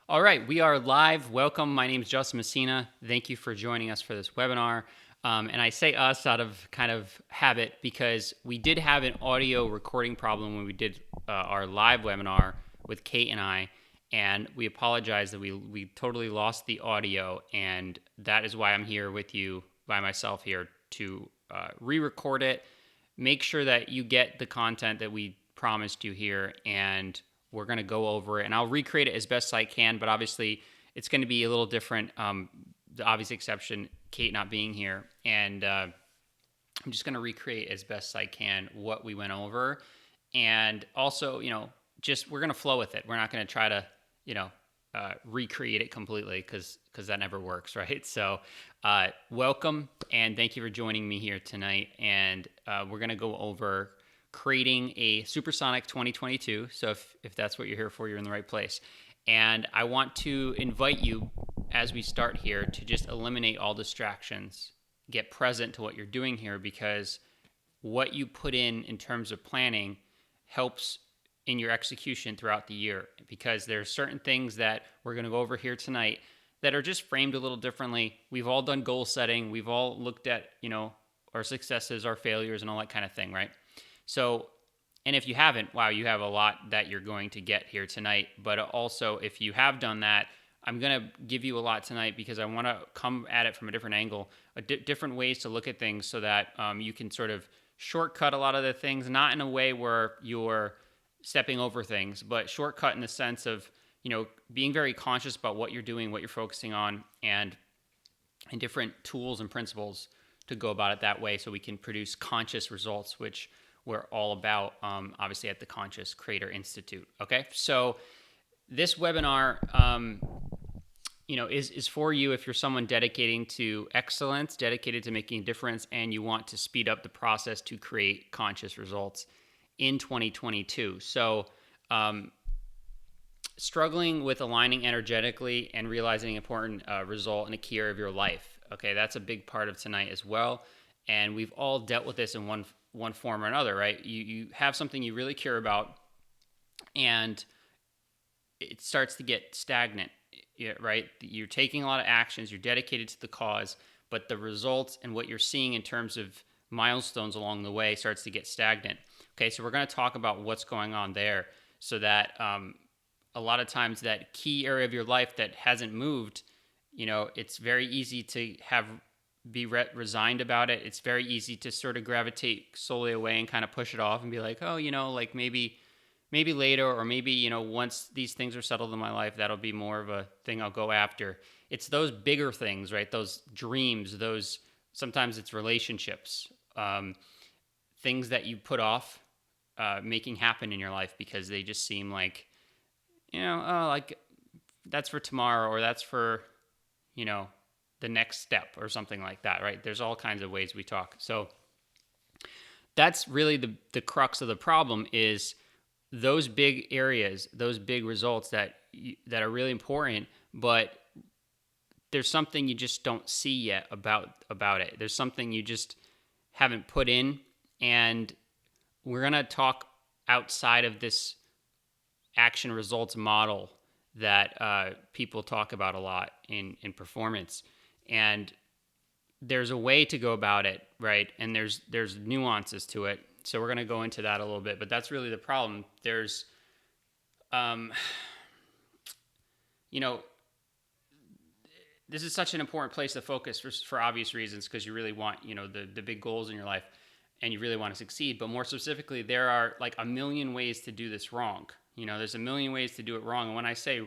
All right, we are live. Welcome. My name is Justin Messina. Thank you for joining us for this webinar. And I say us out of kind of habit because we did have an audio recording problem when we did our live webinar with Kate and I. And we apologize that we totally lost the audio. And that is why I'm here with you by myself here to re-record it, make sure that you get the content that we promised you here, and we're going to go over it. And I'll recreate it as best I can, but obviously it's going to be a little different. The obvious exception, Kate not being here. And I'm just going to recreate as best I can what we went over. And also, just we're going to flow with it. We're not going to try to, recreate it completely because that never works, right? So welcome, and thank you for joining me here tonight. And we're going to go over creating a Supersonic 2022. So if that's what you're here for, you're in the right place. And I want to invite you, as we start here, to just eliminate all distractions, get present to what you're doing here, because what you put in terms of planning helps in your execution throughout the year, because there's certain things that we're going to go over here tonight that are just framed a little differently. We've all done goal setting. We've all looked at, our successes, our failures, and all that kind of thing, right? So, and if you haven't, wow, you have a lot that you're going to get here tonight. But also, if you have done that, I'm going to give you a lot tonight because I want to come at it from a different angle, different ways to look at things so that you can sort of shortcut a lot of the things, not in a way where you're stepping over things, but shortcut in the sense of, being very conscious about what you're doing, what you're focusing on, and different tools and principles to go about it that way so we can produce conscious results, which we're all about, obviously, at the Conscious Creator Institute. Okay, so this webinar, is for you if you're someone dedicating to excellence, dedicated to making a difference, and you want to speed up the process to create conscious results in 2022. So, struggling with aligning energetically and realizing an important result in a key area of your life. Okay, that's a big part of tonight as well. And we've all dealt with this in one form or another, right? You have something you really care about, and it starts to get stagnant, right? You're taking a lot of actions, you're dedicated to the cause, but the results and what you're seeing in terms of milestones along the way starts to get stagnant. Okay, so we're going to talk about what's going on there, so that a lot of times that key area of your life that hasn't moved, it's very easy to be resigned about it. It's very easy to sort of gravitate solely away and kind of push it off and be like, oh, like maybe later, or maybe, once these things are settled in my life, that'll be more of a thing I'll go after. It's those bigger things, right? Those dreams, sometimes it's relationships, things that you put off making happen in your life because they just seem like, like that's for tomorrow, or that's for, the next step or something like that, right? There's all kinds of ways we talk. So that's really the crux of the problem, is those big areas, those big results that are really important, but there's something you just don't see yet about it. There's something you just haven't put in, and we're going to talk outside of this action results model that people talk about a lot in performance. And there's a way to go about it, right? And there's nuances to it. So we're going to go into that a little bit, but that's really the problem. There's, this is such an important place to focus for obvious reasons, because you really want, the big goals in your life, and you really want to succeed. But more specifically, there are like a million ways to do this wrong. There's a million ways to do it wrong. And when I say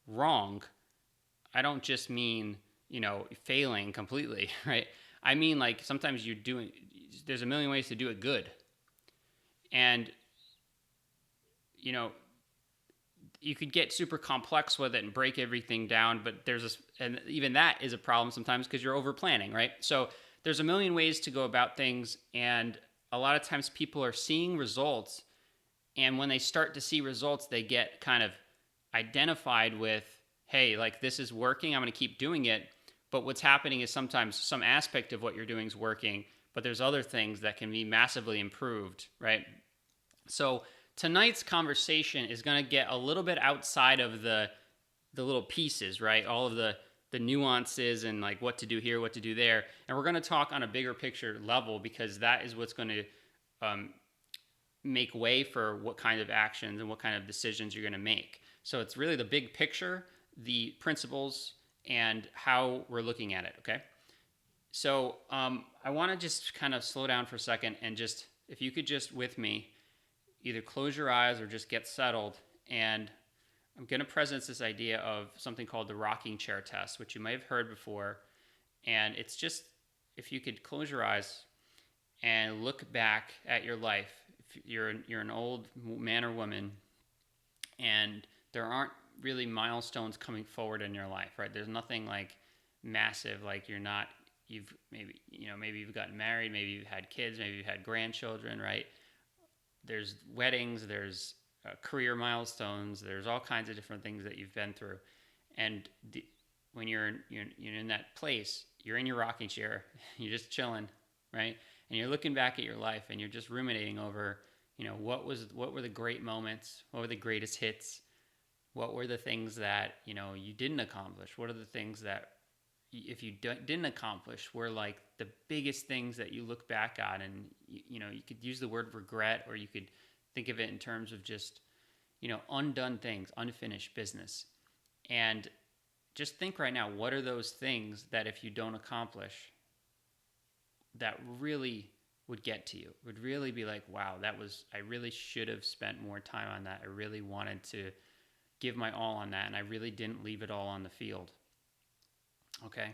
wrong, I don't just mean, failing completely, right? I mean, like, sometimes there's a million ways to do it good. And, you could get super complex with it and break everything down, but and even that is a problem sometimes because you're over planning, right? So there's a million ways to go about things. And a lot of times people are seeing results, and when they start to see results, they get kind of identified with, hey, like, this is working, I'm going to keep doing it. But what's happening is sometimes some aspect of what you're doing is working, but there's other things that can be massively improved, right? So tonight's conversation is going to get a little bit outside of the the little pieces, right? All of the nuances and like what to do here, what to do there. And we're going to talk on a bigger picture level because that is what's going to make way for what kind of actions and what kind of decisions you're going to make. So it's really the big picture, the principles, and how we're looking at it. Okay. So I want to just kind of slow down for a second and just, if you could just with me, either close your eyes or just get settled. And I'm going to present this idea of something called the rocking chair test, which you may have heard before. And it's just, if you could close your eyes and look back at your life. If you're an old man or woman, and there aren't really milestones coming forward in your life, right? There's nothing like massive, like maybe you've gotten married, maybe you've had kids, maybe you've had grandchildren, right? There's weddings, there's career milestones, there's all kinds of different things that you've been through, and when you're in that place, you're in your rocking chair, you're just chilling, right? And you're looking back at your life and you're just ruminating over, what were the great moments? What were the greatest hits? What were the things that, you didn't accomplish? What are the things that if you didn't accomplish were like the biggest things that you look back on? And, you could use the word regret, or you could think of it in terms of just, undone things, unfinished business. And just think right now, what are those things that if you don't accomplish, that really would get to you, would really be like, wow, I really should have spent more time on that. I really wanted to give my all on that, and I really didn't leave it all on the field. Okay?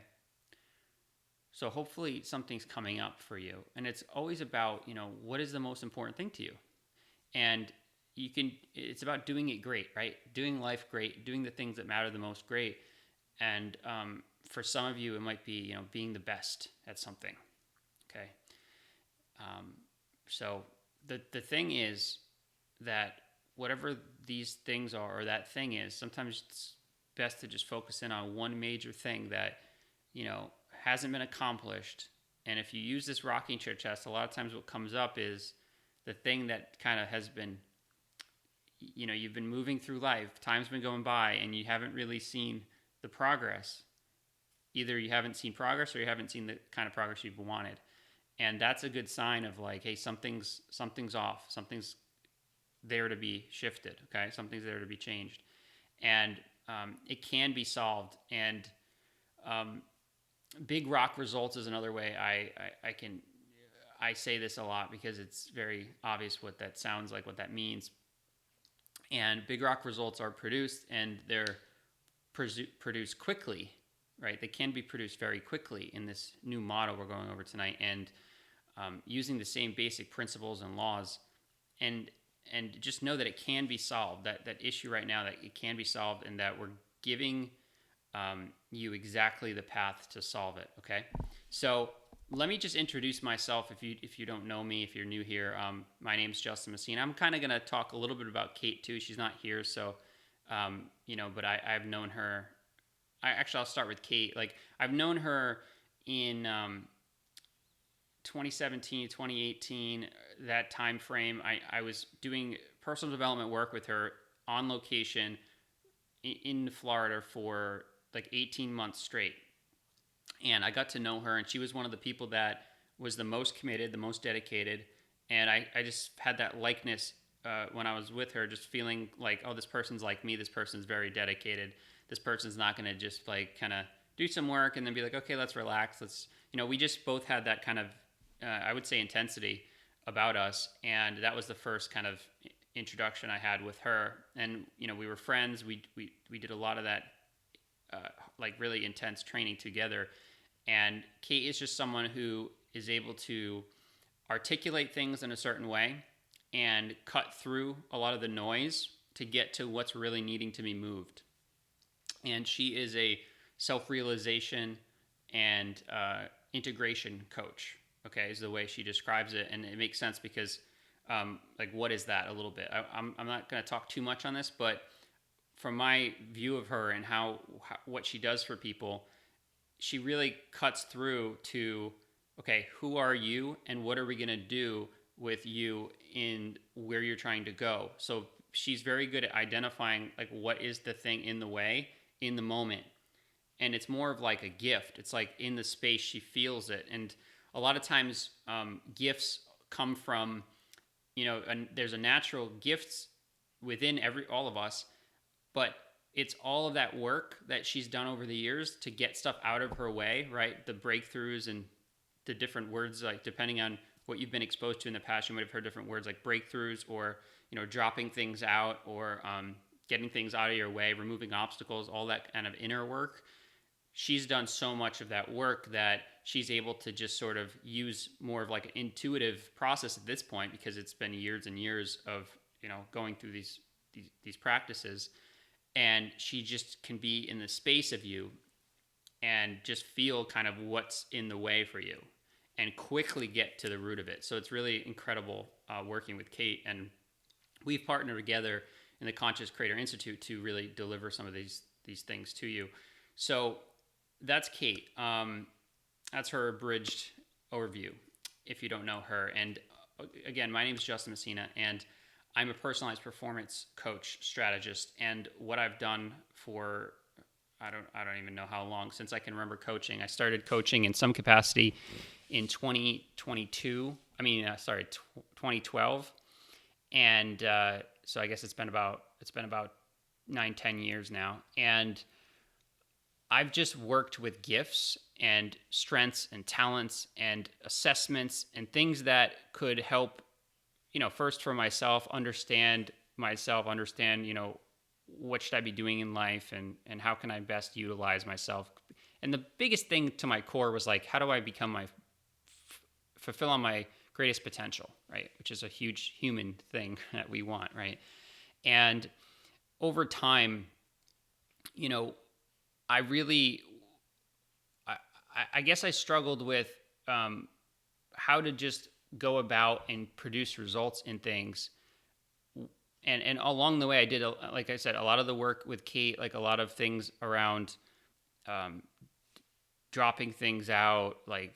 So hopefully something's coming up for you. And it's always about, what is the most important thing to you? And it's about doing it great, right? Doing life great, doing the things that matter the most great. And for some of you, it might be, being the best at something. Okay. So the thing is that whatever these things are, or that thing is, sometimes it's best to just focus in on one major thing that, hasn't been accomplished. And if you use this rocking chair test, a lot of times what comes up is the thing that kind of has been, you've been moving through life, time's been going by, and you haven't really seen the progress. Either you haven't seen progress or you haven't seen the kind of progress you've wanted. And that's a good sign of like, hey, something's off. Something's there to be shifted, okay? Something's there to be changed. And it can be solved. And big rock results is another way I say this a lot because it's very obvious what that sounds like, what that means. And big rock results are produced, and they're produced quickly, right? They can be produced very quickly in this new model we're going over tonight, and using the same basic principles and laws, and just know that it can be solved. That issue right now, that it can be solved, and that we're giving you exactly the path to solve it. Okay, so let me just introduce myself. If you don't know me, if you're new here, my name's Justin Messina. I'm kind of going to talk a little bit about Kate too. She's not here, so but I've known her. I'll start with Kate. Like, I've known her in 2017, 2018, that time frame. I was doing personal development work with her on location in Florida for like 18 months straight. And I got to know her, and she was one of the people that was the most committed, the most dedicated. And I just had that likeness when I was with her, just feeling like, oh, this person's like me. This person's very dedicated. This person's not going to just like kind of do some work and then be like, okay, let's relax. We just both had that kind of, I would say, intensity about us. And that was the first kind of introduction I had with her. And, we were friends. We did a lot of that, like really intense training together. And Kate is just someone who is able to articulate things in a certain way and cut through a lot of the noise to get to what's really needing to be moved. And she is a self-realization and integration coach, okay, is the way she describes it. And it makes sense because, what is that a little bit? I'm not going to talk too much on this, but from my view of her and how what she does for people, she really cuts through to, okay, who are you and what are we going to do with you in where you're trying to go? So she's very good at identifying like what is the thing in the way in the moment. And it's more of like a gift. It's like in the space, she feels it. And a lot of times, gifts come from, and there's a natural gifts within all of us, but it's all of that work that she's done over the years to get stuff out of her way, right? The breakthroughs and the different words, like depending on what you've been exposed to in the past, you might have heard different words like breakthroughs, or dropping things out, or getting things out of your way, removing obstacles, all that kind of inner work. She's done so much of that work that she's able to just sort of use more of like an intuitive process at this point, because it's been years and years of going through these practices, and she just can be in the space of you and just feel kind of what's in the way for you and quickly get to the root of it. So it's really incredible working with Kate, and we've partnered together in the Conscious Creator Institute to really deliver some of these things to you. So that's Kate. That's her abridged overview, if you don't know her. And again, my name is Justin Messina, and I'm a personalized performance coach strategist. And what I've done for I don't even know how long since I can remember coaching. I started coaching in some capacity in 2022. 2012, and so I guess it's been about 9-10 years now. And I've just worked with gifts and strengths and talents and assessments and things that could help, first for myself, understand, what should I be doing in life, and how can I best utilize myself. And the biggest thing to my core was like, how do I become fulfill on my greatest potential, right? Which is a huge human thing that we want, right? And over time, I guess I struggled with how to just go about and produce results in things. And along the way, I did, like I said, a lot of the work with Kate, like a lot of things around dropping things out, like,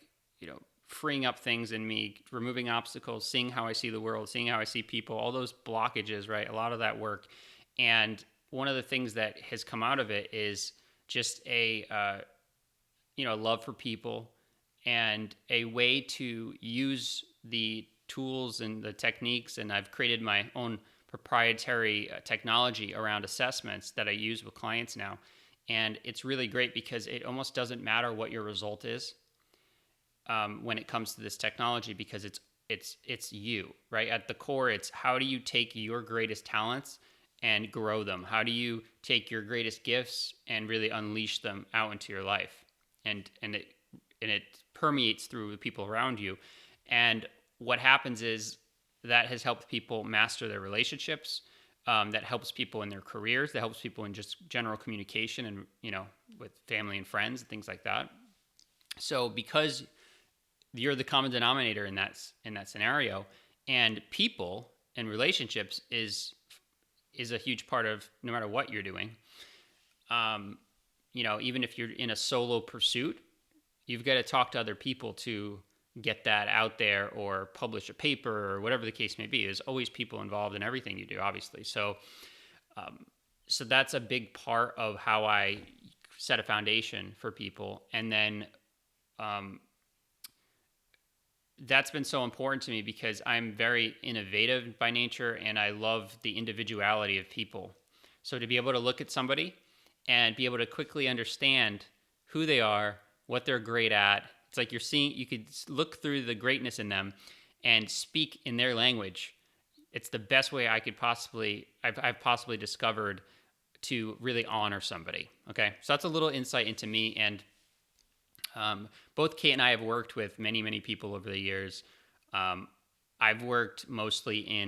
freeing up things in me, removing obstacles, seeing how I see the world, seeing how I see people, all those blockages, right? A lot of that work. And one of the things that has come out of it is just a love for people, and a way to use the tools and the techniques. And I've created my own proprietary technology around assessments that I use with clients now. And it's really great because it almost doesn't matter what your result is when it comes to this technology, because it's you, right? At the core, it's how do you take your greatest talents and grow them? How do you take your greatest gifts and really unleash them out into your life? And it permeates through the people around you. And what happens is that has helped people master their relationships. That helps people in their careers. That helps people in just general communication and, with family and friends and things like that. So because you're the common denominator in that scenario, and people and relationships is a huge part of no matter what you're doing. Even if you're in a solo pursuit, you've got to talk to other people to get that out there, or publish a paper, or whatever the case may be. There's always people involved in everything you do, obviously. So that's a big part of how I set a foundation for people. And then that's been so important to me because I'm very innovative by nature, and I love the individuality of people. So to be able to look at somebody and be able to quickly understand who they are, what they're great at. It's like you could look through the greatness in them and speak in their language. It's the best way I've possibly discovered to really honor somebody. Okay. So that's a little insight into me. And both Kate and I have worked with many, many people over the years. I've worked mostly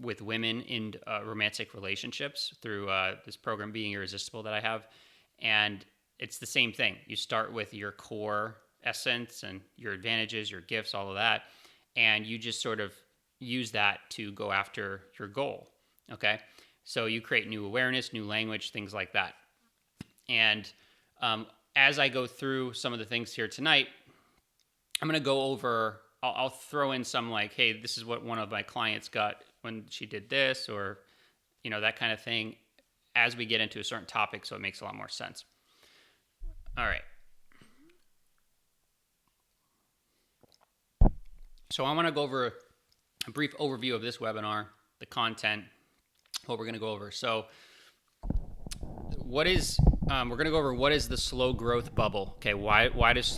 with women in romantic relationships through this program, Being Irresistible, that I have. And it's the same thing. You start with your core essence and your advantages, your gifts, all of that. And you just sort of use that to go after your goal. Okay. So you create new awareness, new language, things like that. And as I go through some of the things here tonight, I'm going to go over, I'll throw in some like, hey, this is what one of my clients got when she did this, or, that kind of thing, as we get into a certain topic, so it makes a lot more sense. All right. So I want to go over a brief overview of this webinar, the content, what we're going to go over. So we're going to go over what is the slow growth bubble. Okay, why does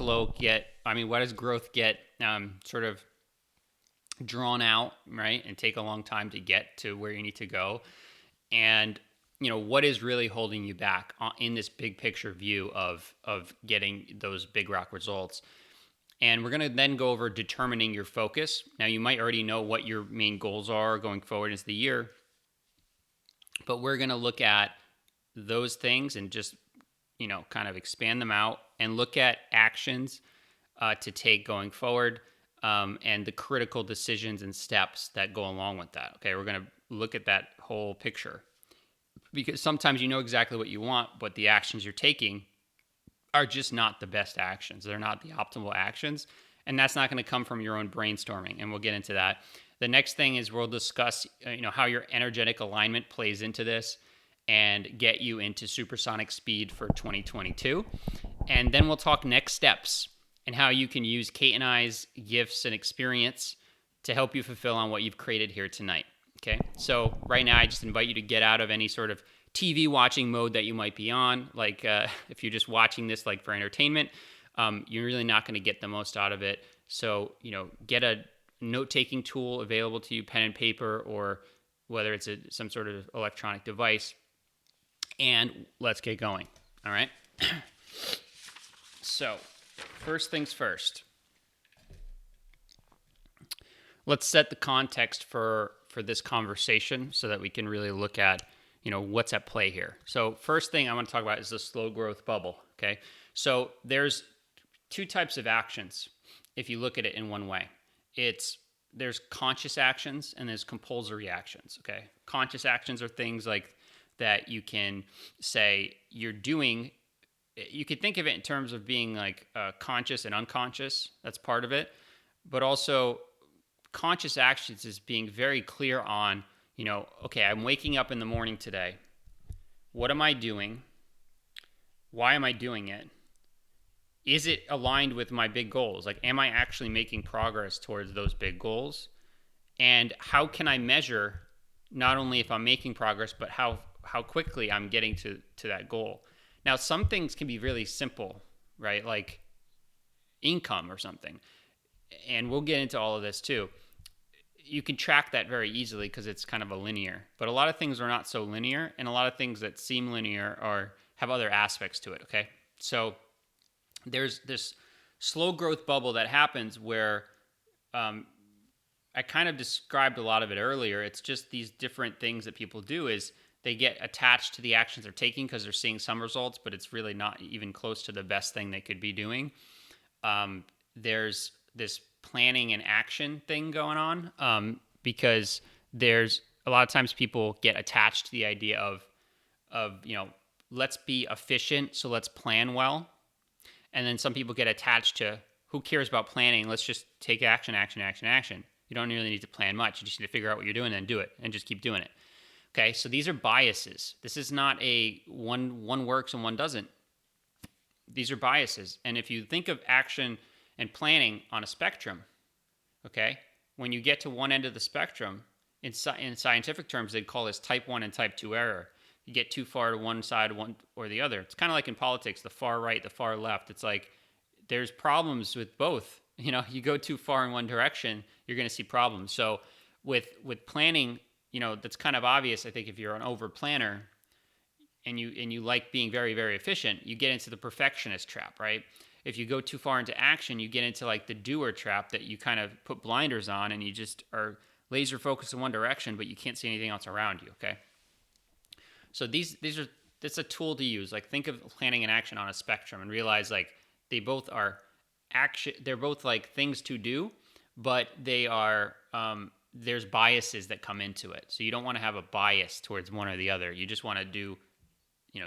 growth get sort of drawn out, right, and take a long time to get to where you need to go, and what is really holding you back in this big picture view of getting those big rock results. And we're going to then go over determining your focus. Now, you might already know what your main goals are going forward into the year, but we're going to look at those things and just kind of expand them out and look at actions to take going forward, and the critical decisions and steps that go along with that. Okay, we're going to look at that whole picture, because sometimes you know exactly what you want, but the actions you're taking are just not the best actions. They're not the optimal actions, and that's not going to come from your own brainstorming, and we'll get into that. The next thing is we'll discuss how your energetic alignment plays into this and get you into supersonic speed for 2022. And then we'll talk next steps and how you can use Kate and I's gifts and experience to help you fulfill on what you've created here tonight. Okay, so right now I just invite you to get out of any sort of TV watching mode that you might be on. Like if you're just watching this like for entertainment, you're really not going to get the most out of it. So get a note-taking tool available to you, pen and paper, or whether it's some sort of electronic device, and let's get going. All right. So first things first, let's set the context for this conversation so that we can really look at what's at play here. So first thing I want to talk about is the slow growth bubble. Okay, so there's two types of actions if you look at it in one way. There's conscious actions and there's compulsory actions. Okay, conscious actions are things like that you can say you're doing. You could think of it in terms of being like conscious and unconscious. That's part of it, but also conscious actions is being very clear on, okay, I'm waking up in the morning today. What am I doing? Why am I doing it? Is it aligned with my big goals? Like, am I actually making progress towards those big goals? And how can I measure not only if I'm making progress, but how quickly I'm getting to that goal? Now, some things can be really simple, right? Like income or something. And we'll get into all of this too. You can track that very easily because it's kind of a linear. But a lot of things are not so linear, and a lot of things that seem linear have other aspects to it, okay? So there's this slow growth bubble that happens where I kind of described a lot of it earlier. It's just these different things that people do is they get attached to the actions they're taking because they're seeing some results, but it's really not even close to the best thing they could be doing. There's this planning and action thing going on because there's a lot of times people get attached to the idea of let's be efficient, so let's plan well. And then some people get attached to, who cares about planning? Let's just take action. You don't really need to plan much. You just need to figure out what you're doing and then do it and just keep doing it. Okay, so these are biases. This is not a one works and one doesn't. These are biases. And if you think of action and planning on a spectrum, okay, when you get to one end of the spectrum, in scientific terms, they'd call this type 1 and type 2 error. You get too far to one side, one or the other. It's kind of like in politics, the far right, the far left. It's like there's problems with both. You go too far in one direction, you're going to see problems. So with planning, that's kind of obvious. I think if you're an over planner and you like being very, very efficient, you get into the perfectionist trap, right? If you go too far into action, you get into like the doer trap that you kind of put blinders on and you just are laser focused in one direction, but you can't see anything else around you. Okay. So it's a tool to use. Like, think of planning and action on a spectrum and realize like they both are action. They're both like things to do, but they are, there's biases that come into it. So you don't want to have a bias towards one or the other. You just want to do,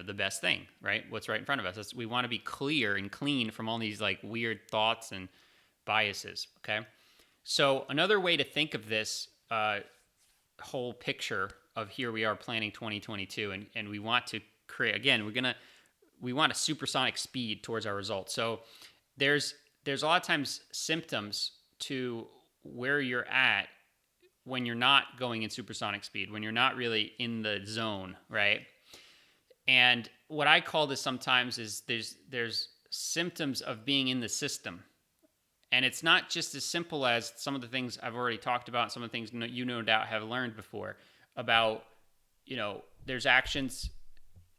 the best thing, right? What's right in front of us. We want to be clear and clean from all these like weird thoughts and biases. Okay. So another way to think of this whole picture of here we are planning 2022, and we want to create, again, we want a supersonic speed towards our results. So there's a lot of times symptoms to where you're at when you're not going in supersonic speed, when you're not really in the zone, right? And what I call this sometimes is there's symptoms of being in the system. And it's not just as simple as some of the things I've already talked about, some of the things you no doubt have learned before about, there's actions,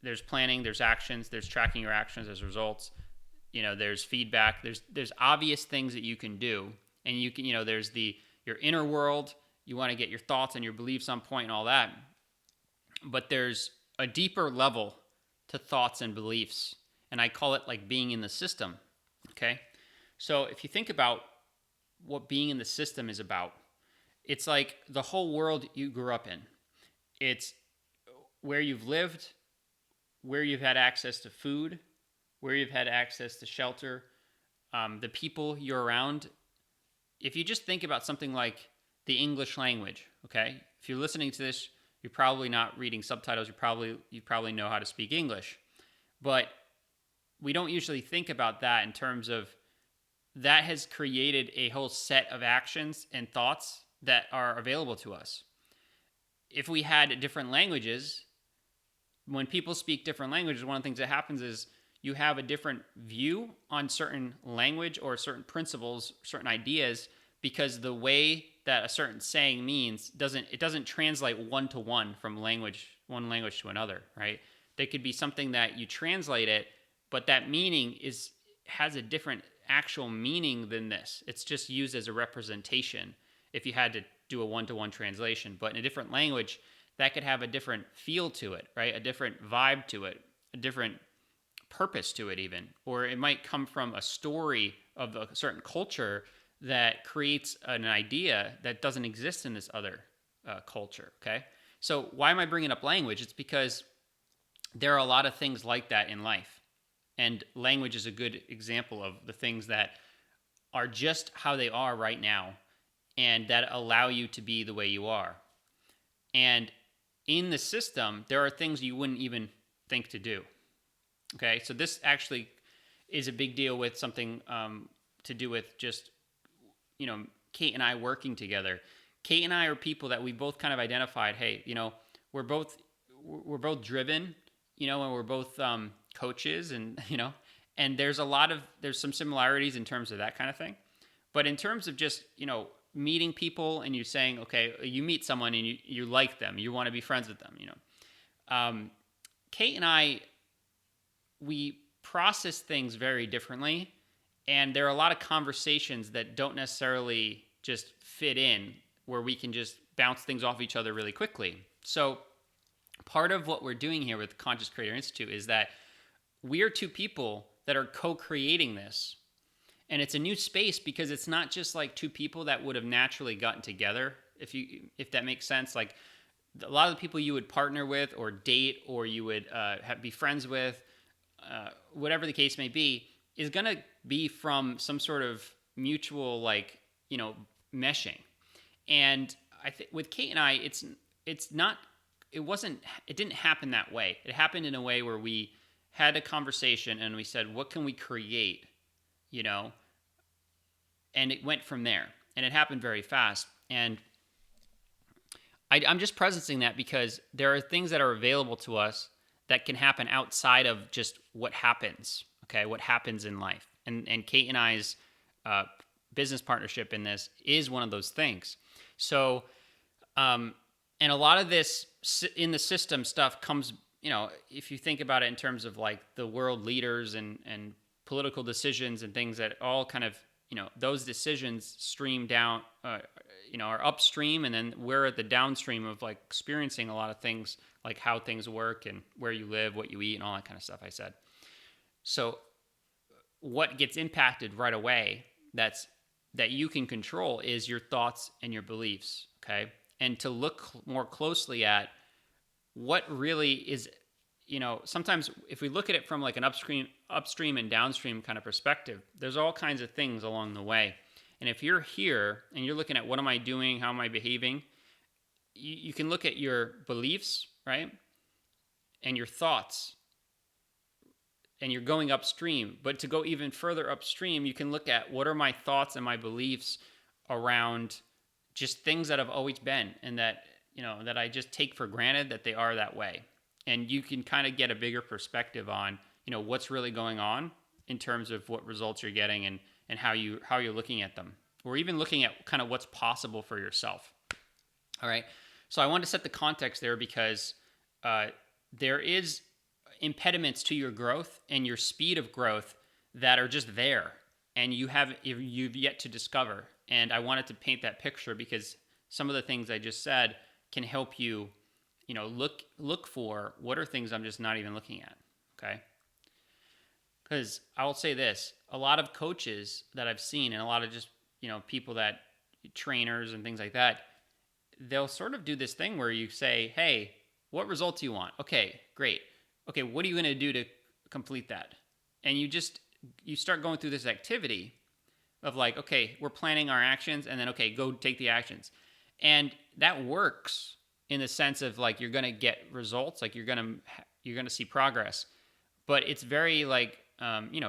there's planning, there's actions, there's tracking your actions as results, there's feedback, there's obvious things that you can do. And you can, there's your inner world, you want to get your thoughts and your beliefs on point and all that. But there's a deeper level to thoughts and beliefs. And I call it like being in the system. Okay. So if you think about what being in the system is about, it's like the whole world you grew up in. It's where you've lived, where you've had access to food, where you've had access to shelter, the people you're around. If you just think about something like the English language, okay? If you're listening to this, you're probably not reading subtitles. You probably know how to speak English. But we don't usually think about that in terms of that has created a whole set of actions and thoughts that are available to us. If we had different languages, when people speak different languages, one of the things that happens is you have a different view on certain language or certain principles, certain ideas, because the way that a certain saying means doesn't translate one to one from one language to another, right? There could be something that you translate it, but that meaning has a different actual meaning than this. It's just used as a representation if you had to do a one-to-one translation. But in a different language, that could have a different feel to it, right? A different vibe to it, a different purpose to it even. Or it might come from a story of a certain culture that creates an idea that doesn't exist in this other culture, okay? So why am I bringing up language? It's because there are a lot of things like that in life. And language is a good example of the things that are just how they are right now and that allow you to be the way you are. And in the system, there are things you wouldn't even think to do. Okay, so this actually is a big deal with something to do with just, Kate and I working together. Kate and I are people that we both kind of identified, hey, we're both driven, and we're both coaches and, and there's some similarities in terms of that kind of thing. But in terms of just, meeting people and you saying, okay, you meet someone and you like them, you want to be friends with them, Kate and I, we process things very differently. And there are a lot of conversations that don't necessarily just fit in where we can just bounce things off each other really quickly. So part of what we're doing here with the Conscious Creator Institute is that we are two people that are co-creating this. And it's a new space because it's not just like two people that would have naturally gotten together, if that makes sense. Like a lot of the people you would partner with or date or you would be friends with, whatever the case may be, is going to be from some sort of mutual, meshing. And I think with Kate and I, it didn't happen that way. It happened in a way where we had a conversation and we said, what can we create? And it went from there. And it happened very fast. And I'm just presencing that because there are things that are available to us that can happen outside of just what happens, okay, what happens in life. And Kate and I's business partnership in this is one of those things. So, and a lot of this in the system stuff comes, if you think about it in terms of like the world leaders and political decisions and things that all kind of, those decisions stream down, are upstream, and then we're at the downstream of like experiencing a lot of things, like how things work and where you live, what you eat, and all that kind of stuff I said. So what gets impacted right away that you can control is your thoughts and your beliefs, okay? And to look more closely at what really is, sometimes if we look at it from like an upstream and downstream kind of perspective, there's all kinds of things along the way. And if you're here and you're looking at what am I doing, how am I behaving, you can look at your beliefs, right? And your thoughts, and you're going upstream. But to go even further upstream, you can look at what are my thoughts and my beliefs around just things that have always been, and that, that I just take for granted that they are that way. And you can kind of get a bigger perspective on, what's really going on in terms of what results you're getting, and how you're looking at them, or even looking at kind of what's possible for yourself. All right. So I want to set the context there, because there is impediments to your growth and your speed of growth that are just there, and you've yet to discover. And I wanted to paint that picture, because some of the things I just said can help you, look for what are things I'm just not even looking at. Okay. Because I will say this, a lot of coaches that I've seen, and a lot of just, people that, trainers and things like that, they'll sort of do this thing where you say, hey, what results do you want? Okay, great. Okay, what are you going to do to complete that? And you start going through this activity of like, okay, we're planning our actions, and then, okay, go take the actions. And that works in the sense of like, you're going to get results, like you're going to see progress. But it's very like,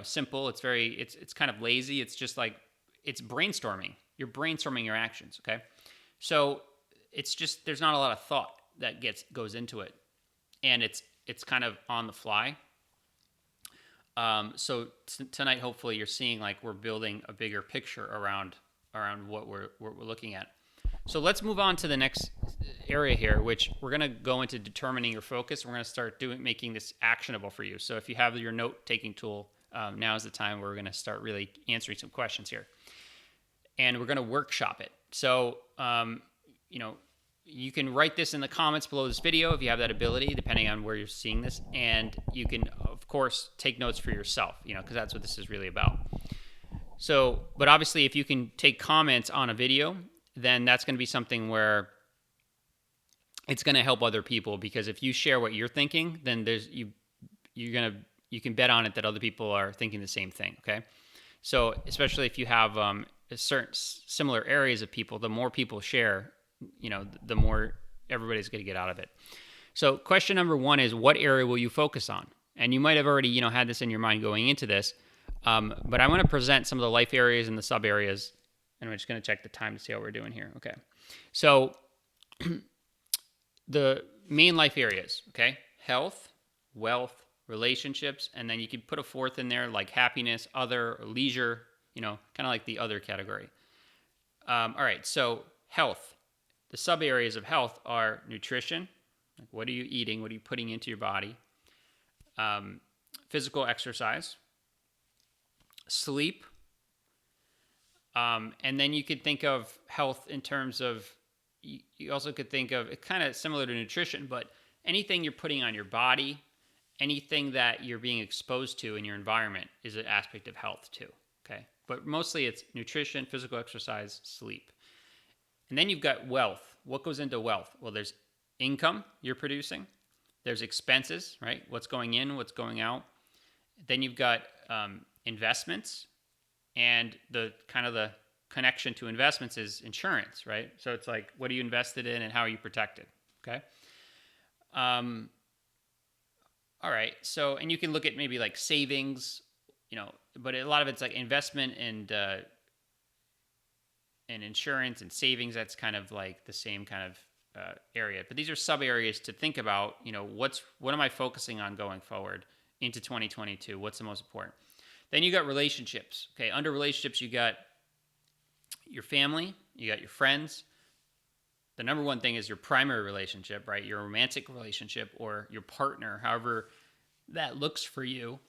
simple. It's kind of lazy. It's just like, it's brainstorming. You're brainstorming your actions. Okay. So it's just, there's not a lot of thought that goes into it. And it's kind of on the fly. So tonight, hopefully you're seeing like we're building a bigger picture around what we're looking at. So let's move on to the next area here, which we're going to go into determining your focus. We're going to start making this actionable for you. So if you have your note-taking tool, now is the time where we're going to start really answering some questions here. And we're going to workshop it. So, you can write this in the comments below this video if you have that ability, depending on where you're seeing this. And you can, of course, take notes for yourself, because that's what this is really about. So, but obviously, if you can take comments on a video, then that's going to be something where it's going to help other people, because if you share what you're thinking, then you can bet on it that other people are thinking the same thing. Okay. So especially if you have certain similar areas of people, the more people share, the more everybody's going to get out of it. So question number 1 is, what area will you focus on? And you might have already, had this in your mind going into this, but I want to present some of the life areas and the sub areas. And I'm just going to check the time to see how we're doing here. Okay. So the main life areas, okay? Health, wealth, relationships, and then you can put a fourth in there like happiness, other, or leisure, kind of like the other category. All right. So health, the sub areas of health are nutrition. Like, what are you eating? What are you putting into your body? Physical exercise, sleep. And then you could think of health in terms of, you also could think of it kind of similar to nutrition, but anything you're putting on your body, anything that you're being exposed to in your environment is an aspect of health too. Okay. But mostly it's nutrition, physical exercise, sleep. And then you've got wealth. What goes into wealth? Well, there's income you're producing. There's expenses, right? What's going in, what's going out. Then you've got investments. And the kind of the connection to investments is insurance, right? So it's like, what are you invested in and how are you protected? Okay. All right. So, and you can look at maybe like savings, but a lot of it's like investment and insurance and savings. That's kind of like the same kind of area. But these are sub areas to think about. What am I focusing on going forward into 2022? What's the most important? Then you got relationships. Okay, under relationships, you got your family, you got your friends. The number one thing is your primary relationship, right? Your romantic relationship or your partner, however that looks for you.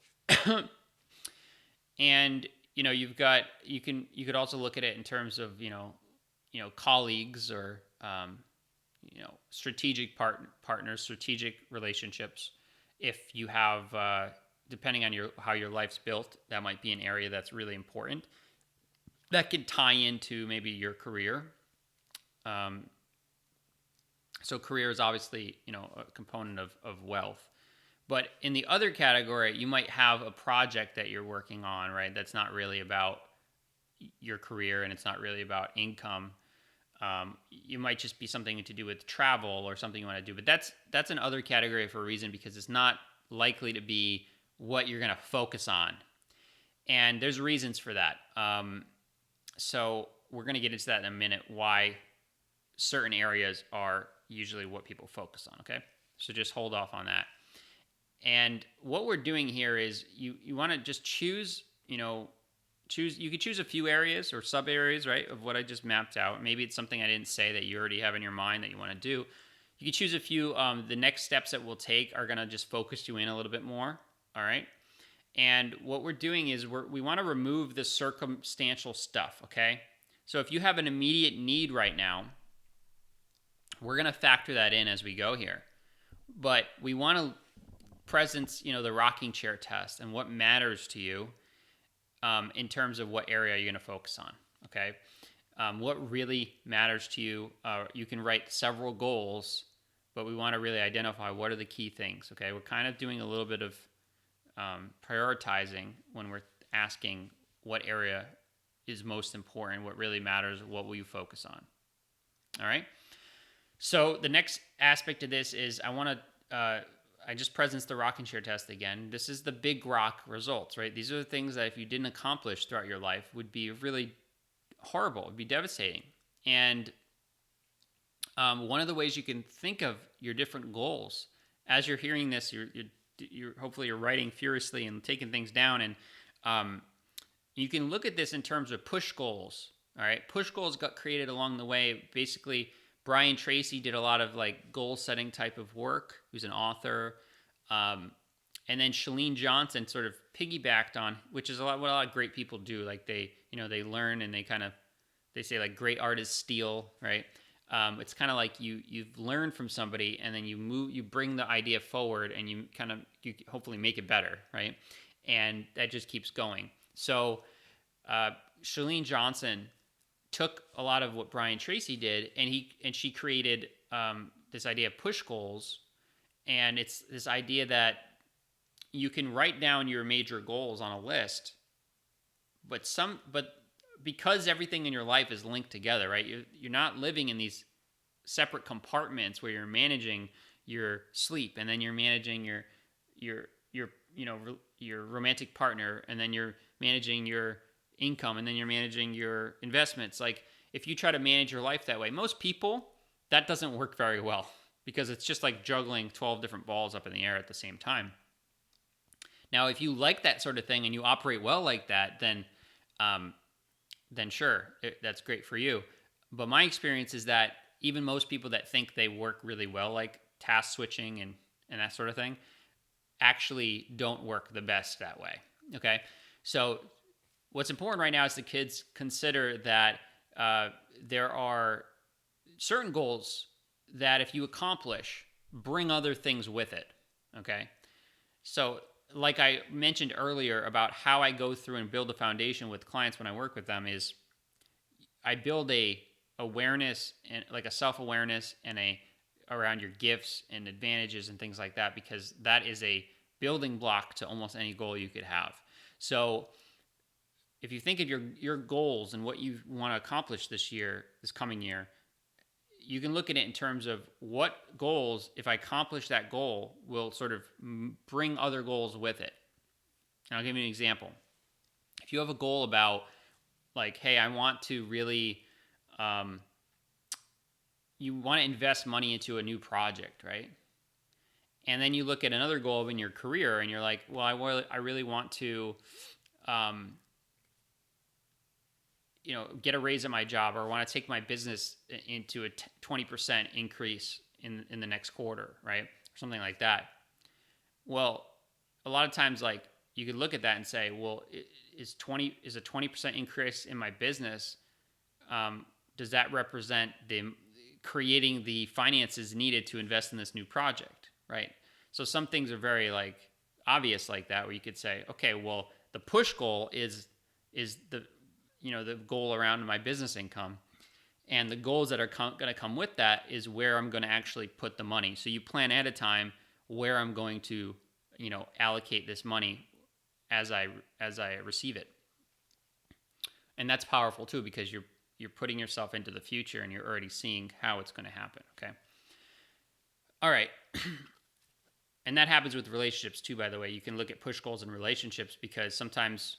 And you could also look at it in terms of colleagues or strategic partners, strategic relationships. If you have depending on how your life's built, that might be an area that's really important. That can tie into maybe your career. So career is obviously, a component of wealth. But in the other category, you might have a project that you're working on, right? That's not really about your career and it's not really about income. You might just be something to do with travel or something you want to do, but that's another category for a reason, because it's not likely to be what you're going to focus on, and there's reasons for that. So we're going to get into that in a minute, why certain areas are usually what people focus on. Okay, so just hold off on that. And what we're doing here is you want to just choose, you could choose a few areas or sub areas, right, of what I just mapped out. Maybe it's something I didn't say that you already have in your mind that you want to do. You can choose a few. The next steps that we'll take are going to just focus you in a little bit more. All right. And what we're doing is we want to remove the circumstantial stuff. Okay. So if you have an immediate need right now, we're going to factor that in as we go here. But we want to presence, the rocking chair test and what matters to you in terms of what area you're going to focus on. Okay. What really matters to you. You can write several goals, but we want to really identify what are the key things. Okay. We're kind of doing a little bit of prioritizing when we're asking what area is most important, what really matters, what will you focus on. All right. So the next aspect of this is I just presenced the rocking chair test again. This is the big rock results, right? These are the things that if you didn't accomplish throughout your life would be really horrible, would be devastating. And one of the ways you can think of your different goals, as you're hearing this, you're hopefully you're writing furiously and taking things down, and you can look at this in terms of push goals. All right, push goals got created along the way. Basically, Brian Tracy did a lot of like goal setting type of work. Who's an author, and then Chalene Johnson sort of piggybacked on, which is what a lot of great people do. Like they learn and they say like great artists steal, right? It's kind of like you've learned from somebody and then you bring the idea forward and you hopefully make it better, right? And that just keeps going. So Chalene Johnson took a lot of what Brian Tracy did and she created this idea of push goals, and it's this idea that you can write down your major goals on a list, but because everything in your life is linked together, right? You're not living in these separate compartments where you're managing your sleep and then you're managing your romantic partner, and then you're managing your income, and then you're managing your investments. Like if you try to manage your life that way, most people, that doesn't work very well, because it's just like juggling 12 different balls up in the air at the same time. Now, if you like that sort of thing and you operate well like that, then sure, that's great for you. But my experience is that even most people that think they work really well, like task switching and that sort of thing, actually don't work the best that way. Okay. So what's important right now is the kids consider that there are certain goals that if you accomplish, bring other things with it. Okay. So like I mentioned earlier about how I go through and build a foundation with clients when I work with them, is I build a awareness and like a self-awareness and around your gifts and advantages and things like that, because that is a building block to almost any goal you could have. So if you think of your goals and what you want to accomplish this coming year, you can look at it in terms of what goals, if I accomplish that goal, will sort of bring other goals with it. And I'll give you an example. If you have a goal about like, hey, I want to really, you want to invest money into a new project, right? And then you look at another goal in your career and you're like, well, I really want to, get a raise at my job, or want to take my business into a 20% increase in the next quarter, right? Or something like that. Well, a lot of times, like you could look at that and say, well, is a 20% increase in my business? Does that represent creating the finances needed to invest in this new project, right? So some things are very like obvious like that, where you could say, okay, well, the push goal is the goal around my business income, and the goals that are going to come with that is where I'm going to actually put the money. So you plan ahead of time where I'm going to, allocate this money as I receive it. And that's powerful too, because you're putting yourself into the future and you're already seeing how it's going to happen. Okay. All right. And that happens with relationships too, by the way. You can look at push goals in relationships, because sometimes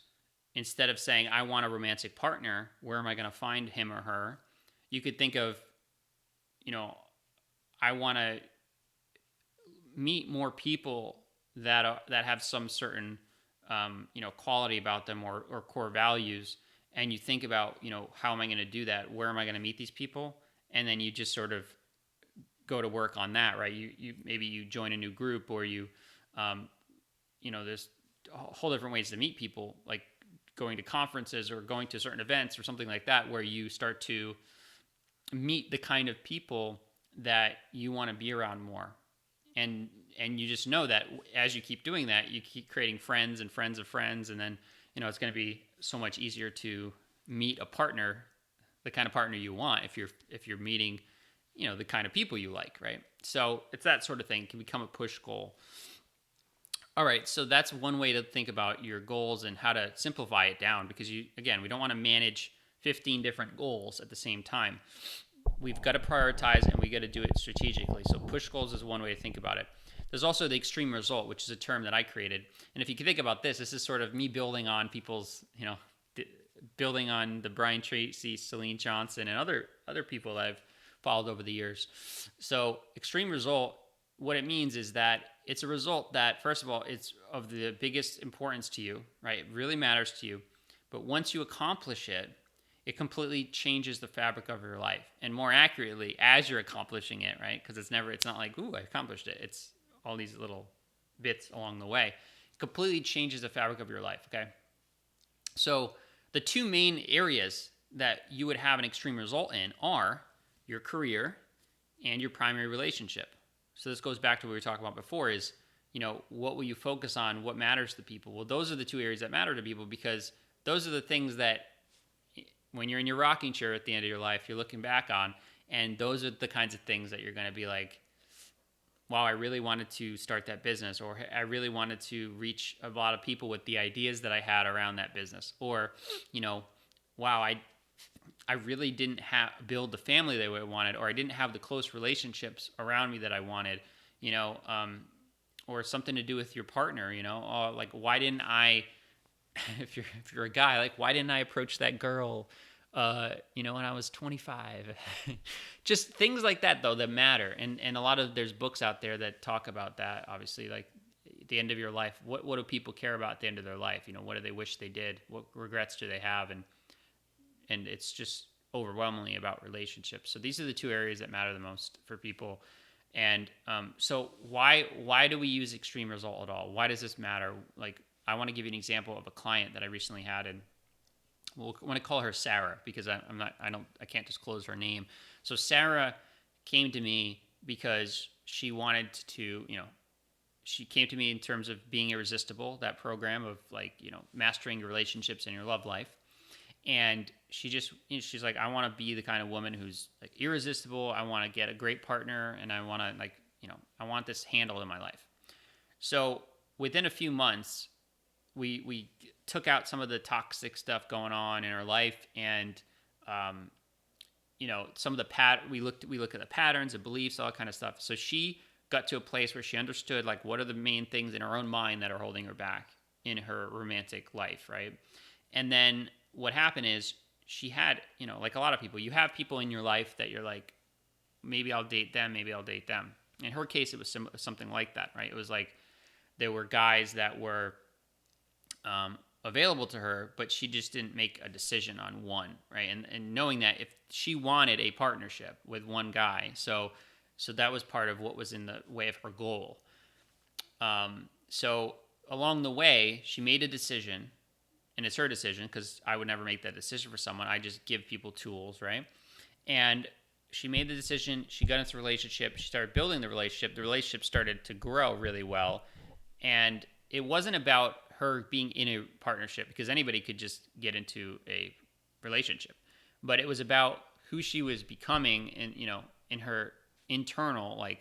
instead of saying, I want a romantic partner, where am I going to find him or her? You could think of, I want to meet more people that have some certain, quality about them, or core values. And you think about, how am I going to do that? Where am I going to meet these people? And then you just sort of go to work on that, right? You maybe you join a new group, or there's a whole different ways to meet people, like going to conferences or going to certain events or something like that, where you start to meet the kind of people that you want to be around more. And you just know that as you keep doing that, you keep creating friends and friends of friends, and then it's going to be so much easier to meet a partner, the kind of partner you want, if you're meeting the kind of people you like, right? So it's that sort of thing. It can become a push goal. All right, so that's one way to think about your goals and how to simplify it down, because we don't want to manage 15 different goals at the same time. We've got to prioritize, and we got to do it strategically. So push goals is one way to think about it. There's also the extreme result, which is a term that I created. And if you can think about this is sort of me building on people's, building on the Brian Tracy, Celine Johnson, and other people that I've followed over the years. So extreme result, what it means is that it's a result that, first of all, it's of the biggest importance to you, right? It really matters to you. But once you accomplish it, it completely changes the fabric of your life. And more accurately, as you're accomplishing it, right? Because it's not like, ooh, I accomplished it. It's all these little bits along the way. It completely changes the fabric of your life, okay? So the two main areas that you would have an extreme result in are your career and your primary relationship. So this goes back to what we were talking about before is, what will you focus on? What matters to people? Well, those are the two areas that matter to people, because those are the things that when you're in your rocking chair at the end of your life, you're looking back on, and those are the kinds of things that you're going to be like, wow, I really wanted to start that business, or I really wanted to reach a lot of people with the ideas that I had around that business, or, wow, I really didn't build the family that I wanted, or I didn't have the close relationships around me that I wanted, or something to do with your partner, like, why didn't I, if you're a guy, like, why didn't I approach that girl, when I was 25? Just things like that, though, that matter. And a lot of, there's books out there that talk about that, obviously, like at the end of your life, what do people care about at the end of their life? What do they wish they did? What regrets do they have? And it's just overwhelmingly about relationships. So these are the two areas that matter the most for people. And so why do we use extreme result at all? Why does this matter? Like, I want to give you an example of a client that I recently had, and I want to call her Sarah, because I can't disclose her name. So Sarah came to me because she wanted to, she came to me in terms of being irresistible, that program of mastering your relationships and your love life. And she just, she's like, I want to be the kind of woman who's like irresistible. I want to get a great partner, and I want to I want this handled in my life. So within a few months, we took out some of the toxic stuff going on in our life, and some of the we look at the patterns and beliefs, all that kind of stuff. So she got to a place where she understood like what are the main things in her own mind that are holding her back in her romantic life, right? And then what happened is she had, like a lot of people, you have people in your life that you're like, maybe I'll date them, maybe I'll date them. In her case, it was something like that, right? It was like there were guys that were available to her, but she just didn't make a decision on one, right? And knowing that if she wanted a partnership with one guy, so that was part of what was in the way of her goal. So along the way, she made a decision, and it's her decision because I would never make that decision for someone. I just give people tools, right? And she made the decision. She got into a relationship. She started building the relationship. The relationship started to grow really well. And it wasn't about her being in a partnership, because anybody could just get into a relationship. But it was about who she was becoming in her internal, like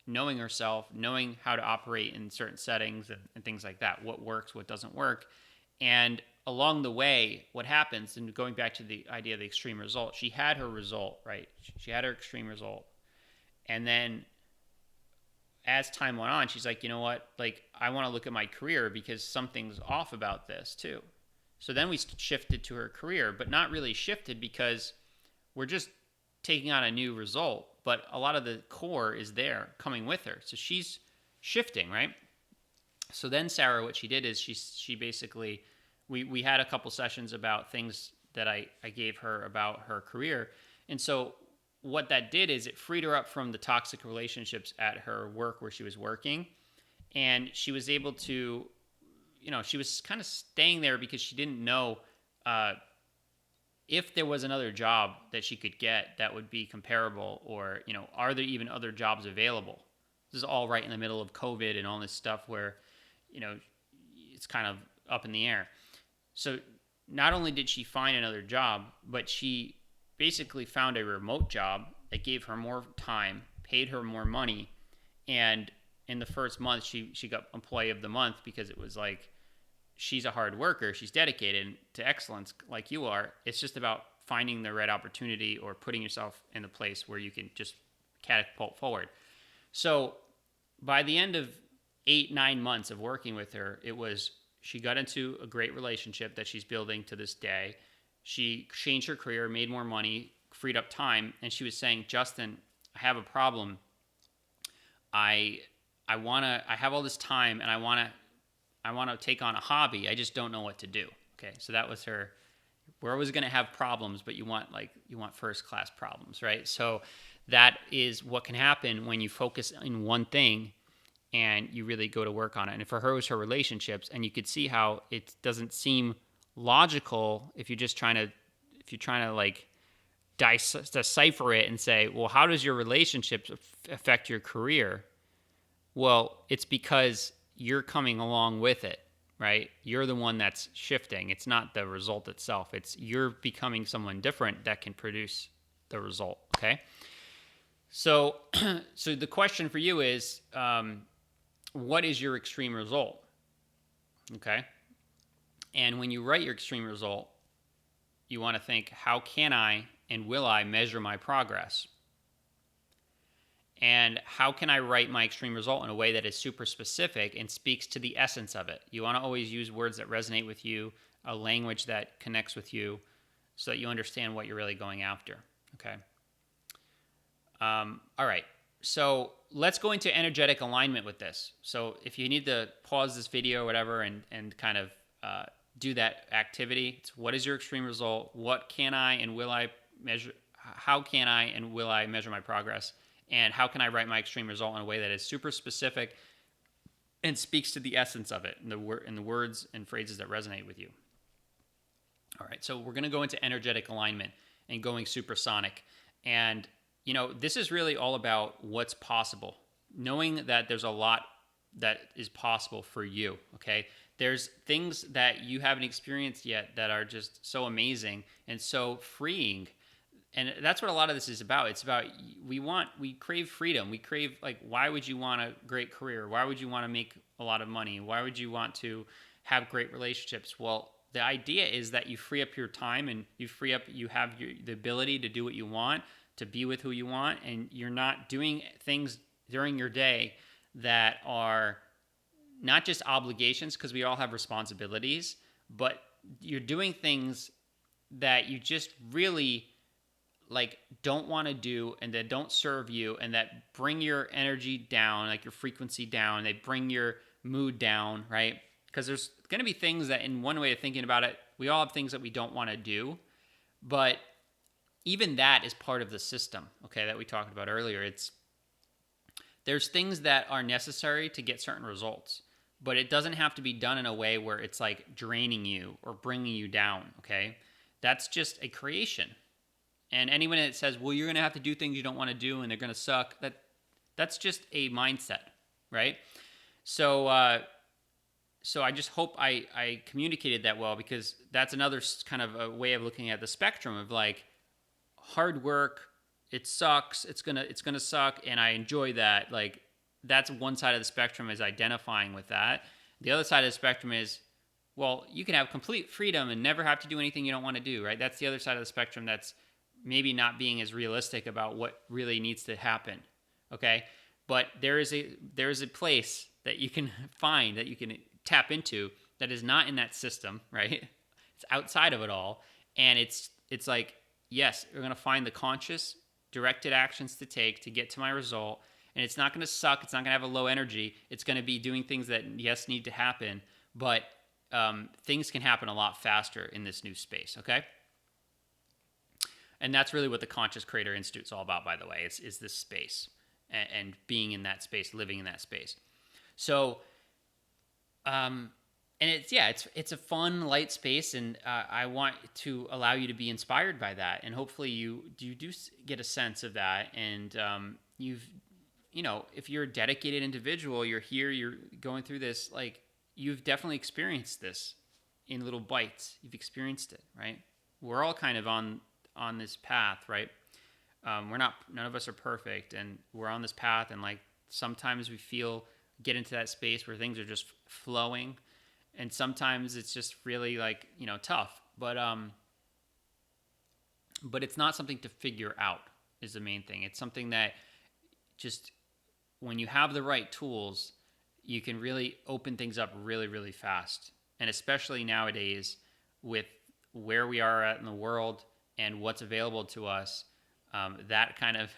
knowing herself, knowing how to operate in certain settings and things like that, what works, what doesn't work. And along the way, what happens, and going back to the idea of the extreme result, she had her result, right? She had her extreme result. And then as time went on, she's like, you know what? Like, I want to look at my career because something's off about this too. So then we shifted to her career, but not really shifted because we're just taking on a new result, but a lot of the core is there coming with her. So she's shifting, right? So then Sarah, what she did is she basically, we had a couple sessions about things that I gave her about her career. And so what that did is it freed her up from the toxic relationships at her work where she was working. And she was able to, she was kind of staying there because she didn't know if there was another job that she could get that would be comparable, or, are there even other jobs available? This is all right in the middle of COVID and all this stuff where, it's kind of up in the air. So not only did she find another job, but she basically found a remote job that gave her more time, paid her more money. And in the first month, she got Employee of the Month because it was like, she's a hard worker. She's dedicated to excellence like you are. It's just about finding the right opportunity or putting yourself in the place where you can just catapult forward. So by the end of 8-9 months of working with her, she got into a great relationship that she's building to this day. She changed her career, made more money, freed up time. And she was saying, Justin, I have a problem. I have all this time and I want to take on a hobby. I just don't know what to do. Okay. So that was her. We're always going to have problems, but you want first class problems, right? So that is what can happen when you focus in one thing and you really go to work on it. And for her, it was her relationships. And you could see how it doesn't seem logical if you're trying to like decipher it and say, well, how does your relationships affect your career? Well, it's because you're coming along with it, right? You're the one that's shifting. It's not the result itself. It's you're becoming someone different that can produce the result, okay? So the question for you is, what is your extreme result? Okay? And when you write your extreme result, you want to think, how can I and will I measure my progress? And how can I write my extreme result in a way that is super specific and speaks to the essence of it? You want to always use words that resonate with you, a language that connects with you, so that you understand what you're really going after. Okay. All right. So let's go into energetic alignment with this. So if you need to pause this video or whatever and kind of do that activity, it's what is your extreme result? What can I and will I measure? How can I and will I measure my progress? And how can I write my extreme result in a way that is super specific and speaks to the essence of it in the words and phrases that resonate with you? All right, so we're going to go into energetic alignment and going supersonic. And, this is really all about what's possible, knowing that there's a lot that is possible for you, okay? There's things that you haven't experienced yet that are just so amazing and so freeing. And that's what a lot of this is about. It's about we crave freedom. We crave, like, why would you want a great career? Why would you want to make a lot of money? Why would you want to have great relationships? Well, the idea is that you free up your time and you have the ability to do what you want, to be with who you want, and you're not doing things during your day that are not just obligations, because we all have responsibilities, but you're doing things that you just really don't want to do and that don't serve you and that bring your energy down, like your frequency down. They bring your mood down, right? Because there's going to be things that, in one way of thinking about it, we all have things that we don't want to do, but even that is part of the system, okay, that we talked about earlier. There's things that are necessary to get certain results, but it doesn't have to be done in a way where it's like draining you or bringing you down, okay? That's just a creation. And anyone that says, well, you're going to have to do things you don't want to do and they're going to suck, that's just a mindset, right? So I just hope I communicated that well, because that's another kind of a way of looking at the spectrum of like hard work, it sucks, it's gonna suck, and I enjoy that. Like, that's one side of the spectrum, is identifying with that. The other side of the spectrum is, Well, you can have complete freedom and never have to do anything you don't want to do, right? That's the other side of the spectrum that's maybe not being as realistic about what really needs to happen, okay? But there is a place that you can find, that you can tap into, that is not in that system, right? It's outside of it all, and it's like, yes, we're going to find the conscious directed actions to take to get to my result, and it's not going to suck. It's not going to have a low energy. It's going to be doing things that, yes, need to happen, but things can happen a lot faster in this new space, okay? And that's really what the Conscious Creator Institute is all about, by the way, is this space and being in that space, living in that space. So, and it's a fun, light space, and I want to allow you to be inspired by that, and hopefully you do get a sense of that, and if you're a dedicated individual, you're here, you're going through this, like, you've definitely experienced this in little bites. You've experienced it, right? We're all kind of on this path, right? None of us are perfect, and we're on this path, and like sometimes we get into that space where things are just flowing, and sometimes it's just really like, tough, but it's not something to figure out is the main thing. It's something that just, when you have the right tools, you can really open things up really, really fast. And especially nowadays with where we are at in the world and what's available to us, that kind of,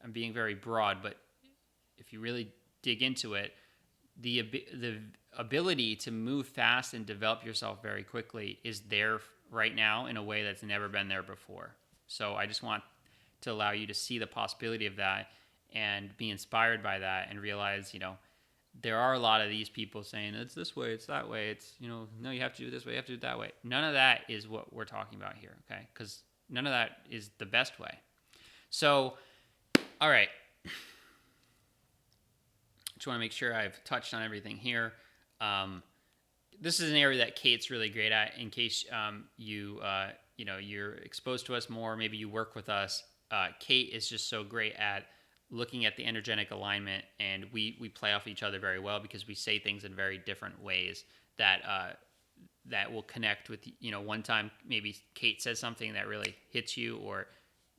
I'm being very broad, but if you really dig into it, the ability to move fast and develop yourself very quickly is there right now in a way that's never been there before. So I just want to allow you to see the possibility of that and be inspired by that, and realize, there are a lot of these people saying it's this way, it's that way, it's, no, you have to do it this way, you have to do it that way. None of that is what we're talking about here, okay? Because none of that is the best way. So, all right. Just want to make sure I've touched on everything here. This is an area that Kate's really great at. In case you're exposed to us more, maybe you work with us. Kate is just so great at looking at the energetic alignment, and we play off each other very well because we say things in very different ways that will connect with, one time maybe Kate says something that really hits you or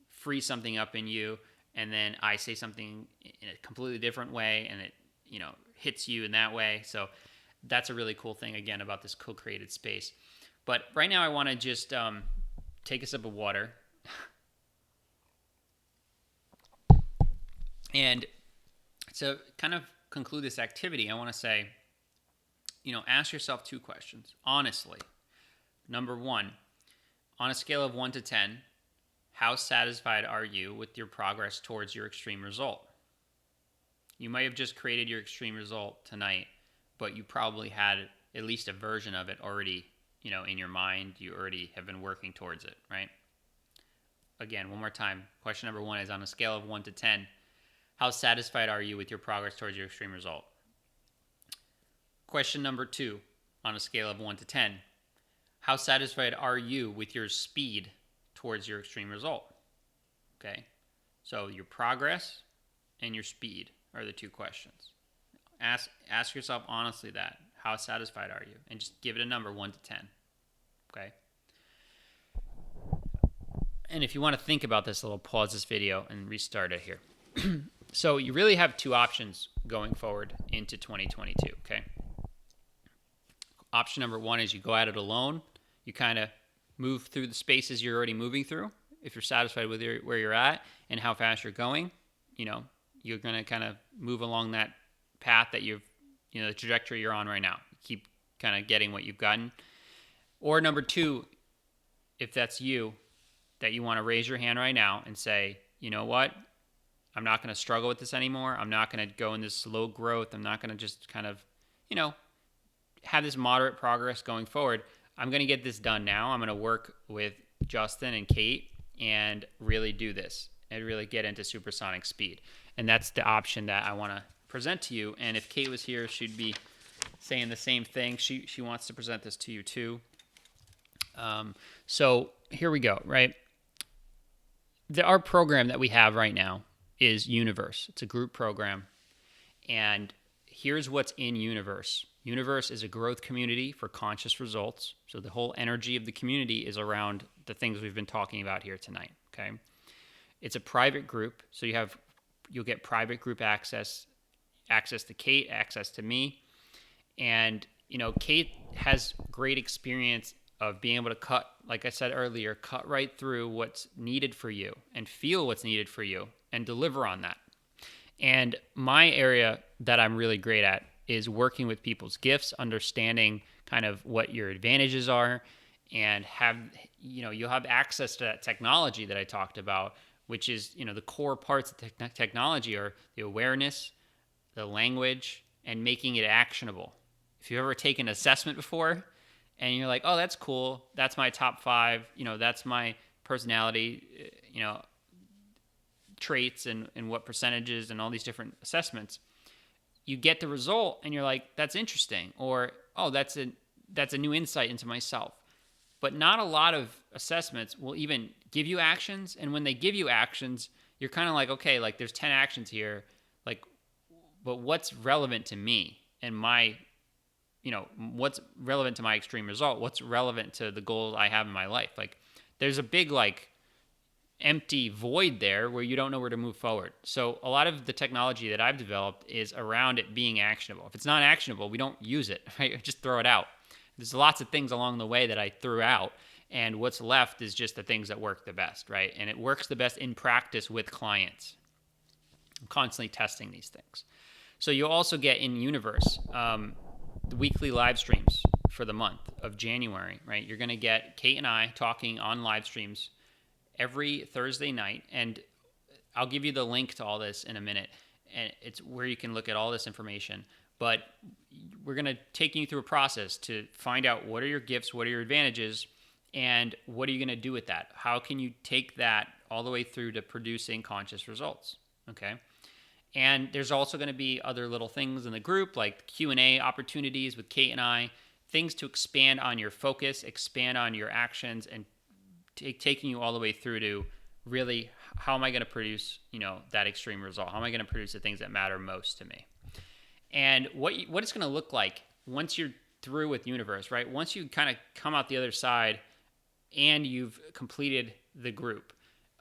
frees something up in you, and then I say something in a completely different way, and it, hits you in that way. So that's a really cool thing, again, about this co-created space. But right now I want to just take a sip of water. And to kind of conclude this activity, I want to say, ask yourself two questions, honestly. Number one, on a scale of 1 to 10, how satisfied are you with your progress towards your extreme result? You might have just created your extreme result tonight, but you probably had at least a version of it already, in your mind. You already have been working towards it, right? Again, one more time. Question number one is, on a scale of 1 to 10, how satisfied are you with your progress towards your extreme result? Question number two, on a scale of 1 to 10, how satisfied are you with your speed towards your extreme result? Okay, so your progress and your speed are the two questions. Ask yourself honestly that. How satisfied are you? And just give it a number, 1 to 10. Okay? And if you want to think about this a little, pause this video and restart it here. So you really have two options going forward into 2022, okay? Option number one is you go at it alone. You kind of move through the spaces you're already moving through. If you're satisfied with where you're at and how fast you're going, you're going to kind of move along that path that the trajectory you're on right now. Keep kind of getting what you've gotten. Or number two, if that's you, that you want to raise your hand right now and say, you know what? I'm not going to struggle with this anymore. I'm not going to go in this slow growth. I'm not going to just kind of, have this moderate progress going forward. I'm going to get this done now. I'm going to work with Justin and Kate and really do this and really get into supersonic speed. And that's the option that I want to present to you. And if Kate was here, she'd be saying the same thing. She wants to present this to you too. So here we go, right? Our program that we have right now is Universe. It's a group program. And here's what's in Universe. Universe is a growth community for conscious results. So the whole energy of the community is around the things we've been talking about here tonight. Okay. It's a private group. So you'll get private group access to Kate, access to me. And, Kate has great experience of being able to cut, like I said earlier, cut right through what's needed for you and feel what's needed for you and deliver on that. And my area that I'm really great at is working with people's gifts, understanding kind of what your advantages are, and you'll have access to that technology that I talked about, which is, the core parts of technology are the awareness, the language, and making it actionable. If you've ever taken an assessment before and you're like, oh, that's cool, that's my top 5, that's my personality, traits and what percentages and all these different assessments, you get the result and you're like, that's interesting, or, oh, that's a new insight into myself. But not a lot of assessments will even give you actions. And when they give you actions, you're kind of like, okay, like there's 10 actions here, like, but what's relevant to me and what's relevant to my extreme result? What's relevant to the goals I have in my life? Like there's a big empty void there where you don't know where to move forward. So a lot of the technology that I've developed is around it being actionable. If it's not actionable, we don't use it, right? Just throw it out. There's lots of things along the way that I threw out, and what's left is just the things that work the best, right? And it works the best in practice with clients. I'm constantly testing these things. So you'll also get in Universe the weekly live streams for the month of January, right? You're going to get Kate and I talking on live streams every Thursday night, and I'll give you the link to all this in a minute, and it's where you can look at all this information. But we're going to take you through a process to find out what are your gifts, what are your advantages, and what are you going to do with that? How can you take that all the way through to producing conscious results, okay? And there's also going to be other little things in the group, like Q&A opportunities with Kate and I, things to expand on your focus, expand on your actions, and taking you all the way through to really, how am I going to produce, that extreme result? How am I going to produce the things that matter most to me? And what it's going to look like once you're through with Universe, right? Once you kind of come out the other side and you've completed the group,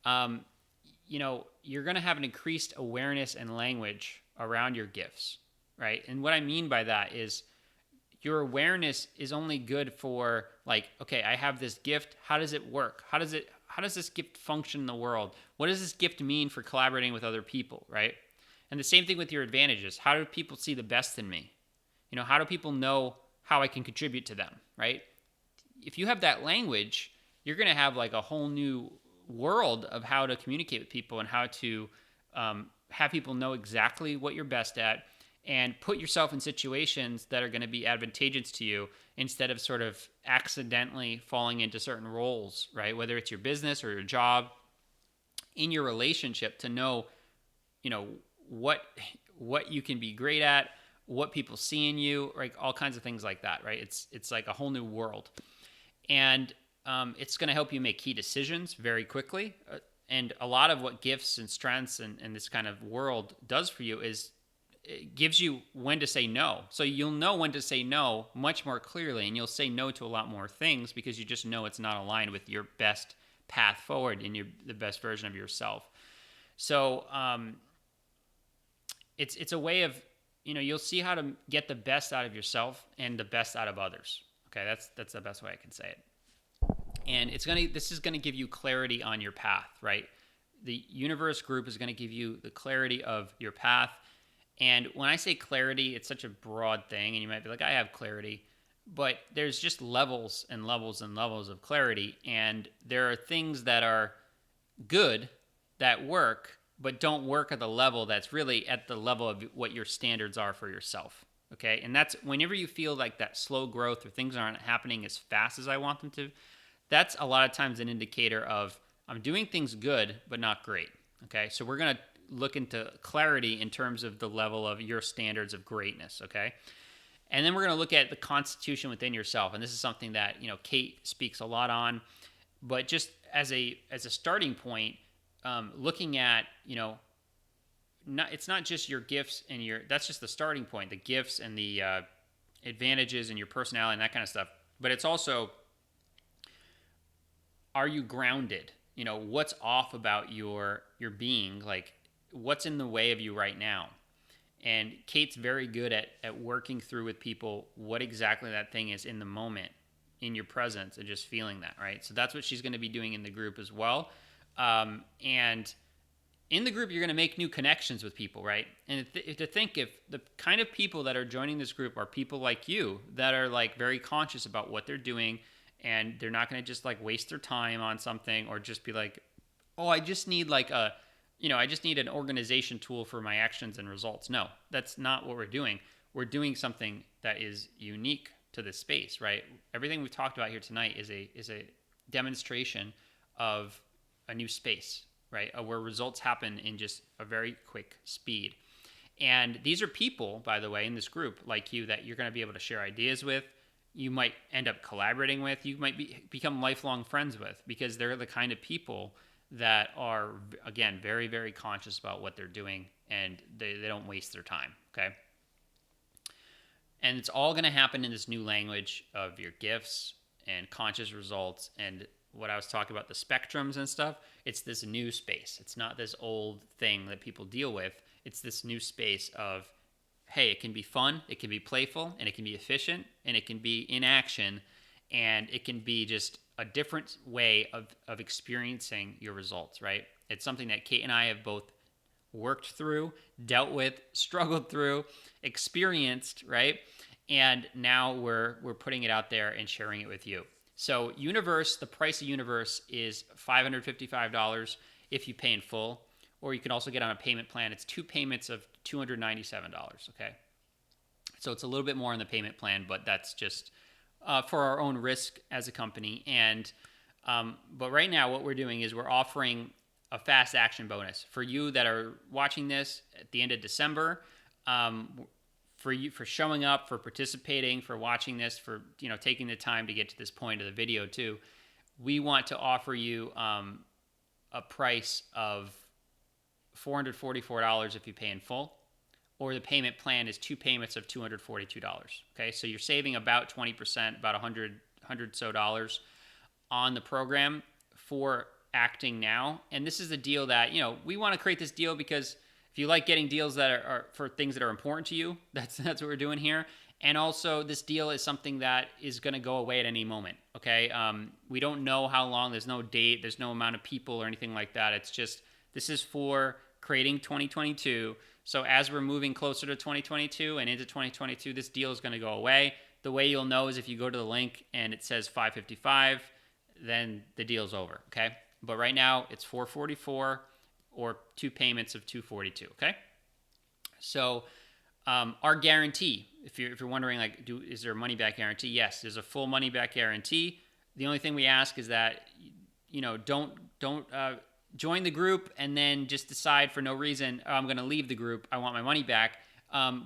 you're going to have an increased awareness and language around your gifts, right? And what I mean by that is your awareness is only good for like, okay, I have this gift. How does it work? How does this gift function in the world? What does this gift mean for collaborating with other people, right? And the same thing with your advantages. How do people see the best in me? How do people know how I can contribute to them, right? If you have that language, you're going to have like a whole new world of how to communicate with people and how to have people know exactly what you're best at and put yourself in situations that are going to be advantageous to you instead of sort of accidentally falling into certain roles, right? Whether it's your business or your job, in your relationship, to know, what you can be great at, what people see in you, like all kinds of things like that, right? It's like a whole new world. And it's going to help you make key decisions very quickly. And a lot of what gifts and strengths and this kind of world does for you is it gives you when to say no. So you'll know when to say no much more clearly, and you'll say no to a lot more things because you just know it's not aligned with your best path forward and the best version of yourself. So it's a way of, you'll see how to get the best out of yourself and the best out of others. Okay, that's the best way I can say it. And this is gonna give you clarity on your path, right? The Universe group is gonna give you the clarity of your path. And when I say clarity, it's such a broad thing, and you might be like, I have clarity, but there's just levels and levels and levels of clarity. And there are things that are good that work, but don't work at the level that's really at the level of what your standards are for yourself. Okay. And that's whenever you feel like that slow growth or things aren't happening as fast as I want them to, that's a lot of times an indicator of I'm doing things good, but not great. Okay. So we're going to look into clarity in terms of the level of your standards of greatness. Okay. And then we're going to look at the constitution within yourself. And this is something that, Kate speaks a lot on, but just as a starting point, looking at, it's not just your gifts and that's just the starting point, the gifts and the advantages and your personality and that kind of stuff. But it's also, are you grounded? What's off about your being? Like, what's in the way of you right now? And Kate's very good at working through with people what exactly that thing is in the moment, in your presence, and just feeling that, right? So that's what she's going to be doing in the group as well. And in the group, you're going to make new connections with people, right? And to think if the kind of people that are joining this group are people like you that are like very conscious about what they're doing, and they're not going to just like waste their time on something or just be like, oh, I just need like I just need an organization tool for my actions and results. No, that's not what we're doing. We're doing something that is unique to this space, right? Everything we've talked about here tonight is a demonstration of a new space, right? Where results happen in just a very quick speed. And these are people, by the way, in this group like you that you're going to be able to share ideas with. You might end up collaborating with. You might become lifelong friends with, because they're the kind of people that are, again, very, very conscious about what they're doing, and they don't waste their time, okay? And it's all going to happen in this new language of your gifts and conscious results. And what I was talking about, the spectrums and stuff, it's this new space. It's not this old thing that people deal with. It's this new space of, hey, it can be fun, it can be playful, and it can be efficient, and it can be in action, and it can be just a different way of experiencing your results, right? It's something that Kate and I have both worked through, dealt with, struggled through, experienced, right? And now we're putting it out there and sharing it with you. So Universe, the price of Universe is $555 if you pay in full, or you can also get on a payment plan. It's 2 payments of $297, okay? So it's a little bit more on the payment plan, but that's just for our own risk as a company. And but right now what we're doing is we're offering a fast action bonus for you that are watching this at the end of December. For you, for showing up, for participating, for watching this, for taking the time to get to this point of the video too. We want to offer you a price of $444 if you pay in full, or the payment plan is 2 payments of $242. Okay, so you're saving about 20%, about $100 so dollars on the program for acting now. And this is a deal that we want to create this deal because if you like getting deals that are for things that are important to you, that's what we're doing here. And also, this deal is something that is going to go away at any moment. Okay, we don't know how long. There's no date. There's no amount of people or anything like that. It's just this is for creating 2022. So as we're moving closer to 2022 and into 2022, this deal is going to go away. The way you'll know is if you go to the link and it says 555, then the deal's over. Okay, but right now it's 444 or 2 payments of 242. Okay, so our guarantee, if you're wondering, like, is there a money back guarantee? Yes, there's a full money back guarantee. The only thing we ask is that don't join the group and then just decide for no reason, oh, I'm going to leave the group, I want my money back.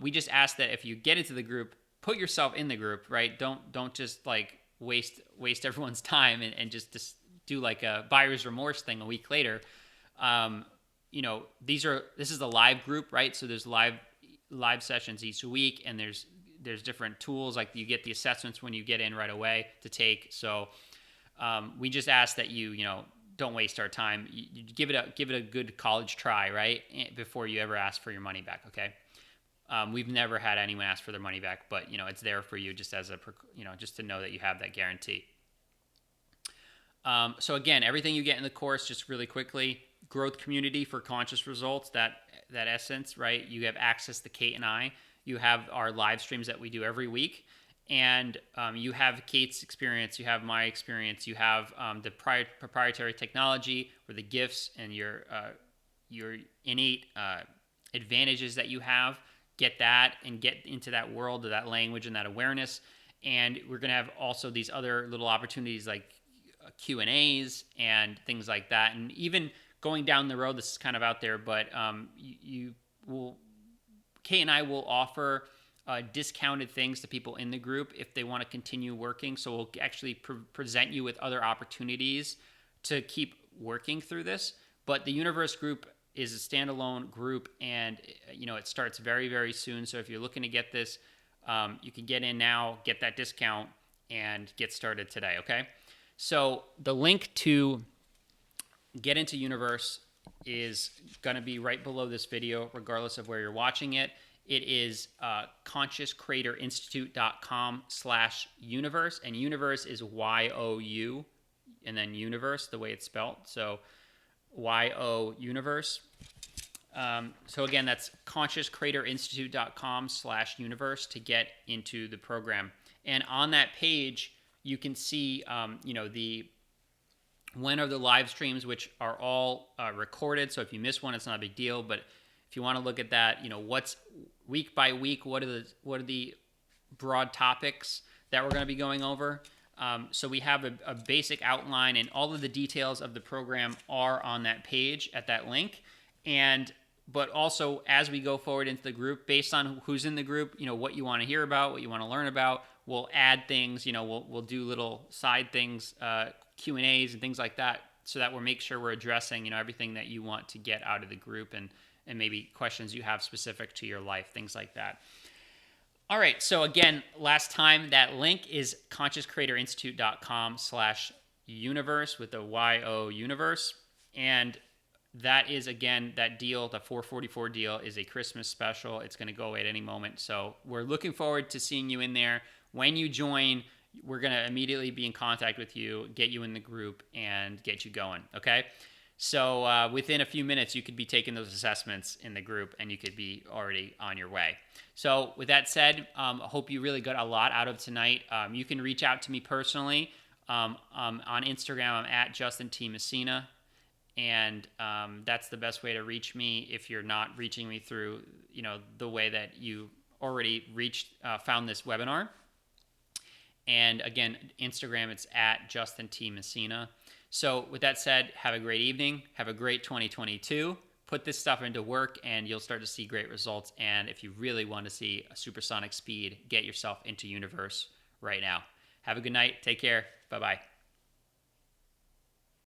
We just ask that if you get into the group, put yourself in the group, right? Don't just like waste everyone's time and just do like a buyer's remorse thing a week later. This is a live group, right? So there's live sessions each week, and there's different tools, like you get the assessments when you get in right away to take. So we just ask that you don't waste our time. You give it a good college try, right, before you ever ask for your money back. Okay. We've never had anyone ask for their money back, but it's there for you just as just to know that you have that guarantee. So again, everything you get in the course, just really quickly, growth community for conscious results, that essence, right? You have access to Kate and I. You have our live streams that we do every week. And you have Kate's experience, you have my experience, you have the proprietary technology or the gifts and your innate advantages that you have. Get that and get into that world of that language and that awareness. And we're going to have also these other little opportunities like Q&As and things like that. And even going down the road, this is kind of out there, but Kate and I will offer discounted things to people in the group if they want to continue working. So we'll actually present you with other opportunities to keep working through this. But the Universe group is a standalone group, and it starts very, very soon. So if you're looking to get this, you can get in now, get that discount, and get started today, okay? So the link to get into Universe is going to be right below this video, regardless of where you're watching it. It is consciouscreatorinstitute.com/universe, and universe is YOU, and then universe, the way it's spelled. So YO universe. So again, that's consciouscreatorinstitute.com/universe to get into the program. And on that page, you can see, when are the live streams, which are all recorded. So if you miss one, it's not a big deal. But if you want to look at that, what's week by week, what are the broad topics that we're going to be going over. So we have a basic outline, and all of the details of the program are on that page at that link. But also, as we go forward into the group, based on who's in the group, what you want to hear about, what you want to learn about, we'll add things. We'll do little side things, Q&As and things like that, so that we'll make sure we're addressing everything that you want to get out of the group, and maybe questions you have specific to your life, things like that. All right, so again, last time, that link is consciouscreatorinstitute.com/universe with the YO universe. And that is, again, that deal, the 444 deal, is a Christmas special. It's going to go away at any moment. So we're looking forward to seeing you in there. When you join, we're going to immediately be in contact with you, get you in the group, and get you going, okay? So within a few minutes, you could be taking those assessments in the group, and you could be already on your way. So with that said, I hope you really got a lot out of tonight. You can reach out to me personally. On Instagram, I'm at Justin T. Messina, and that's the best way to reach me if you're not reaching me through the way that you already found this webinar. And again, Instagram, it's at Justin T. Messina. So with that said, have a great evening. Have a great 2022. Put this stuff into work, and you'll start to see great results. And if you really want to see a supersonic speed, get yourself into Universe right now. Have a good night. Take care. Bye-bye.